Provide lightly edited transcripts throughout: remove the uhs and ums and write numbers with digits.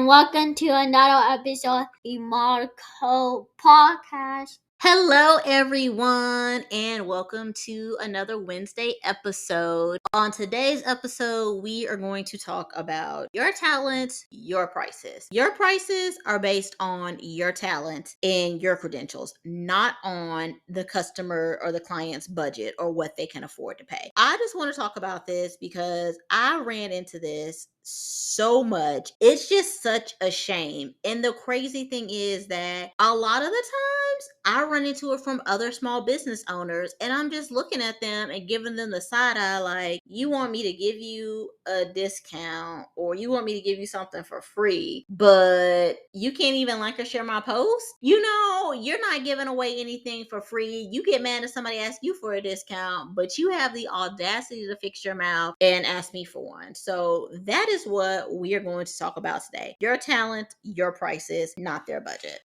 and welcome to another episode of the Marco Podcast. Hello, everyone, and welcome to another Wednesday episode. On today's episode, we are going to talk about your talents, your prices. Your prices are based on your talent and your credentials, not on the customer or the client's budget or what they can afford to pay. I just want to talk about this because I ran into this so much. It's just such a shame. And the crazy thing is that a lot of the times I run into it from other small business owners, and I'm just looking at them and giving them the side eye like, you want me to give you a discount or you want me to give you something for free, but you can't even like or share my post? You know, you're not giving away anything for free. You get mad if somebody asks you for a discount, but you have the audacity to fix your mouth and ask me for one. So that is what we are going to talk about today. Your talent, your prices, not their budget.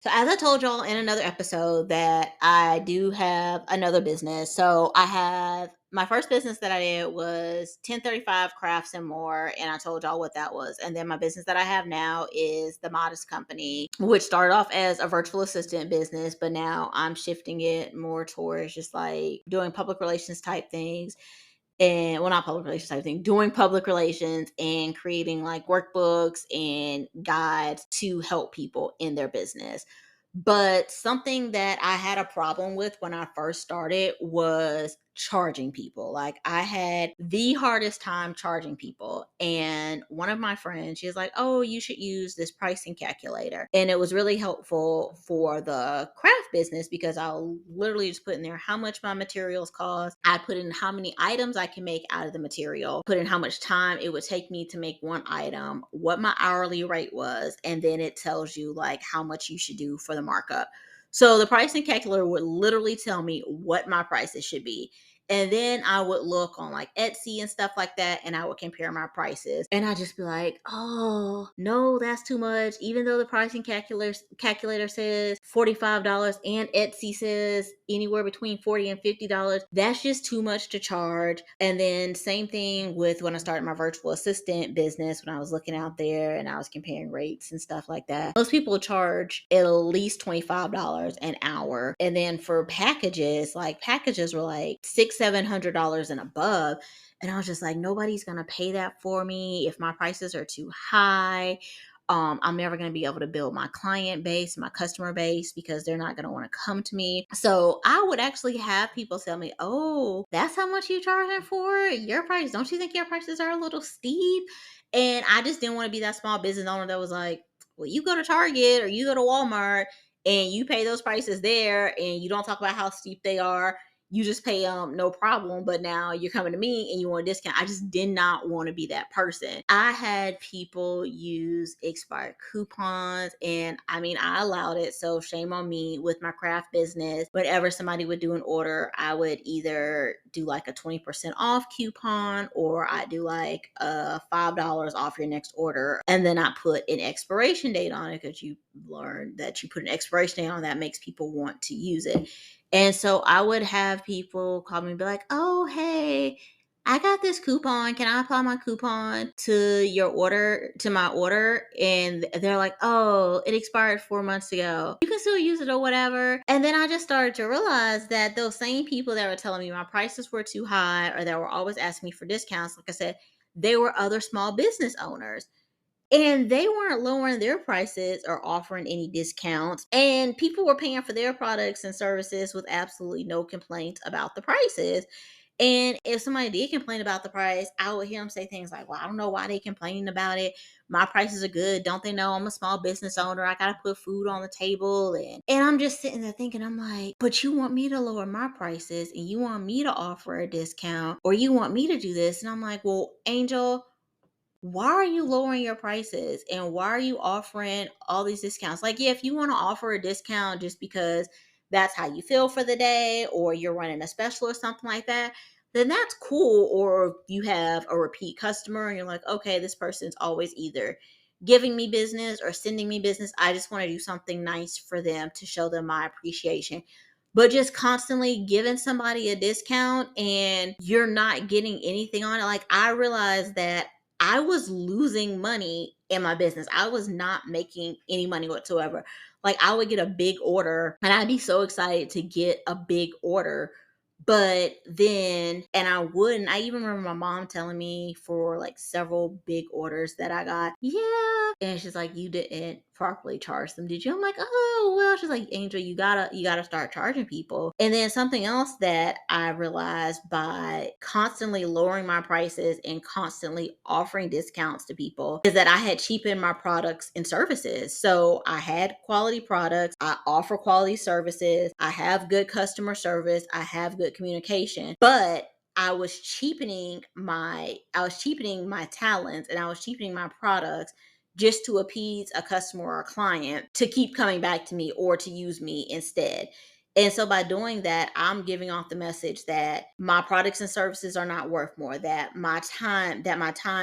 So as I told y'all in another episode that I do have another business. So I have my first business that I did was 1035 Crafts and More, and I told y'all what that was. And then my business that I have now is the Modest Company, which started off as a virtual assistant business, but now I'm shifting it more towards just like doing public relations type things. And well, not public relations type thing, doing public relations and creating like workbooks and guides to help people in their business. But something that I had a problem with when I first started was charging people. Like, I had the hardest time charging people. And one of my friends, she was like, oh, you should use this pricing calculator. And it was really helpful for the craft business because I'll literally just put in there how much my materials cost. I put in how many items I can make out of the material, put in how much time it would take me to make one item, what my hourly rate was, and then it tells you like how much you should do for the markup. So the pricing calculator would literally tell me what my prices should be. And then I would look on like Etsy and stuff like that, and I would compare my prices. And I'd just be like, oh, no, that's too much. Even though the pricing calculator says $45 and Etsy says anywhere between $40 and $50, that's just too much to charge. And then same thing with when I started my virtual assistant business, when I was looking out there and I was comparing rates and stuff like that. Most people charge at least $25 an hour. And then for packages, like packages were like $600-700 and above. And I was just like, nobody's gonna pay that for me if my prices are too high. I'm never going to be able to build my client base, my customer base, because they're not going to want to come to me. So I would actually have people tell me, oh, that's how much you charging for your price. Don't you think your prices are a little steep? And I just didn't want to be that small business owner that was like, well, you go to Target or you go to Walmart and you pay those prices there and you don't talk about how steep they are. You just pay no problem, but now you're coming to me and you want a discount. I just did not want to be that person. I had people use expired coupons, and I mean, I allowed it, so shame on me. With my craft business, whenever somebody would do an order, I would either do like a 20% off coupon, or I do like $5 off your next order, and then I put an expiration date on it, because you learn that you put an expiration date on that makes people want to use it. And so I would have people call me and be like, oh, hey, I got this coupon. Can I apply my coupon to your order, to my order? And they're like, oh, it expired 4 months ago. You can still use it or whatever. And then I just started to realize that those same people that were telling me my prices were too high, or that were always asking me for discounts, like I said, they were other small business owners. And they weren't lowering their prices or offering any discounts. And people were paying for their products and services with absolutely no complaints about the prices. And if somebody did complain about the price, I would hear them say things like, well, I don't know why they complaining about it. My prices are good. Don't they know I'm a small business owner? I got to put food on the table. And I'm just sitting there thinking, I'm like, but you want me to lower my prices and you want me to offer a discount, or you want me to do this. And I'm like, well, Angel, why are you lowering your prices and why are you offering all these discounts? Like, yeah, if you want to offer a discount just because that's how you feel for the day, or you're running a special or something like that, then that's cool. Or you have a repeat customer and you're like, okay, this person's always either giving me business or sending me business. I just want to do something nice for them to show them my appreciation. but just constantly giving somebody a discount and you're not getting anything on it. Like, I realized that I was losing money in my business. I was not making any money whatsoever. Like, I would get a big order and I'd be so excited to get a big order. But then, and I even remember my mom telling me for like several big orders that I got, yeah. And she's like, you didn't properly charge them, did you? I'm like, oh, well. She's like, Angel, you gotta start charging people. And then something else that I realized by constantly lowering my prices and constantly offering discounts to people is that I had cheapened my products and services. So I had quality products, I offer quality services, I have good customer service, I have good communication, but I was cheapening my talents and I was cheapening my products just to appease a customer or a client to keep coming back to me or to use me instead. And so by doing that, I'm giving off the message that my products and services are not worth more, that my time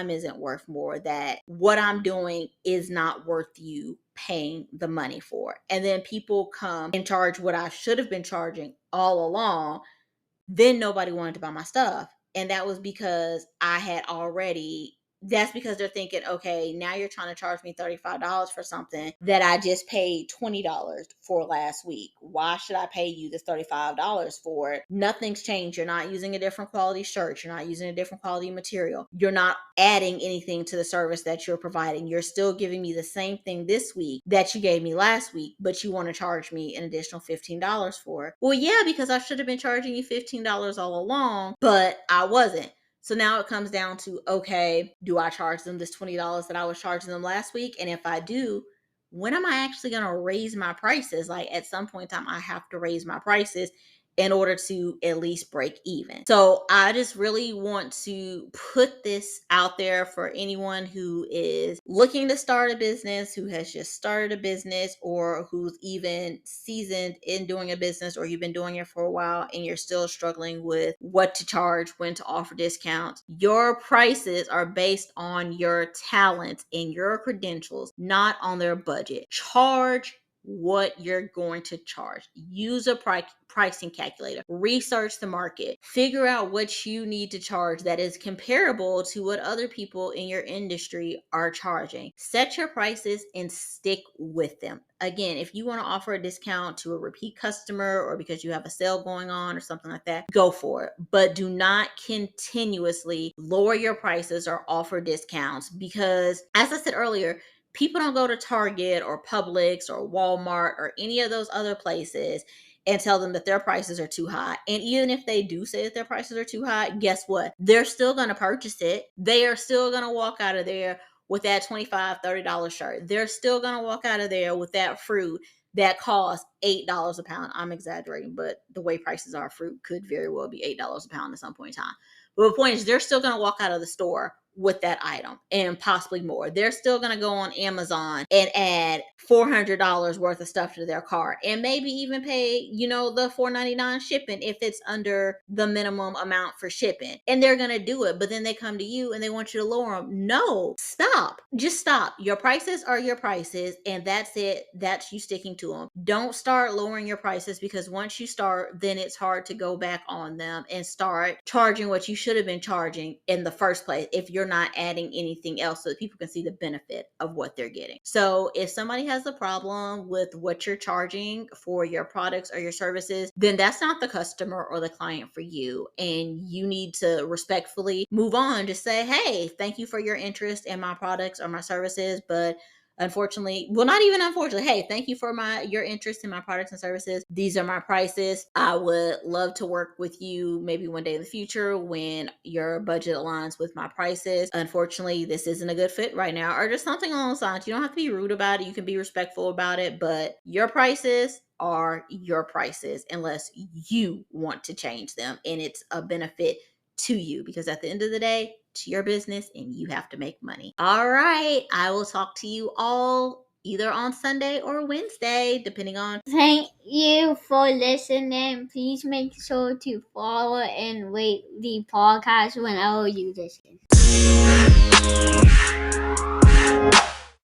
isn't worth more, that what I'm doing is not worth you paying the money for. And then people come and charge what I should have been charging all along. Then nobody wanted to buy my stuff. And that was because that's because they're thinking, okay, now you're trying to charge me $35 for something that I just paid $20 for last week. Why should I pay you this $35 for it? Nothing's changed. You're not using a different quality shirt. You're not using a different quality material. You're not adding anything to the service that you're providing. You're still giving me the same thing this week that you gave me last week, but you want to charge me an additional $15 for it. Well, yeah, because I should have been charging you $15 all along, but I wasn't. So now it comes down to, okay, do I charge them this $20 that I was charging them last week? And if I do, when am I actually going to raise my prices? Like, at some point in time, I have to raise my prices in order to at least break even. So I just really want to put this out there for anyone who is looking to start a business, who has just started a business, or who's even seasoned in doing a business, or you've been doing it for a while and you're still struggling with what to charge, when to offer discounts. Your prices are based on your talents and your credentials, not on their budget. Charge what you're going to charge. Use a pricing calculator. Research the market. Figure out what you need to charge that is comparable to what other people in your industry are charging. Set your prices and stick with them. Again, if you want to offer a discount to a repeat customer or because you have a sale going on or something like that, go for it. But do not continuously lower your prices or offer discounts because, as I said earlier, people don't go to Target or Publix or Walmart or any of those other places and tell them that their prices are too high. And even if they do say that their prices are too high, guess what? They're still going to purchase it. They are still going to walk out of there with that $25, $30 shirt. They're still going to walk out of there with that fruit that costs $8 a pound. I'm exaggerating, but the way prices are, fruit could very well be $8 a pound at some point in time. But the point is, they're still going to walk out of the store with that item and possibly more. They're still going to go on Amazon and add $400 worth of stuff to their cart and maybe even pay, the $4.99 shipping if it's under the minimum amount for shipping. And they're going to do it, but then they come to you and they want you to lower them. No, stop. Just stop. Your prices are your prices, and that's it. That's you sticking to them. Don't start lowering your prices, because once you start, then it's hard to go back on them and start charging what you should have been charging in the first place if you're not adding anything else so that people can see the benefit of what they're getting. So if somebody has a problem with what you're charging for your products or your services, then that's not the customer or the client for you. And you need to respectfully move on to say, hey, thank you for your interest in my products or my services, but unfortunately, well, not even unfortunately, hey, thank you for your interest in my products and services. These are my prices. I would love to work with you maybe one day in the future when your budget aligns with my prices. Unfortunately, this isn't a good fit right now, or just something along those lines. You don't have to be rude about it. You can be respectful about it, but your prices are your prices unless you want to change them and it's a benefit to you, because at the end of the day, it's your business and you have to make money. All right. I will talk to you all either on Sunday or Wednesday, depending on. Thank you for listening. Please make sure to follow and rate the podcast whenever you listen.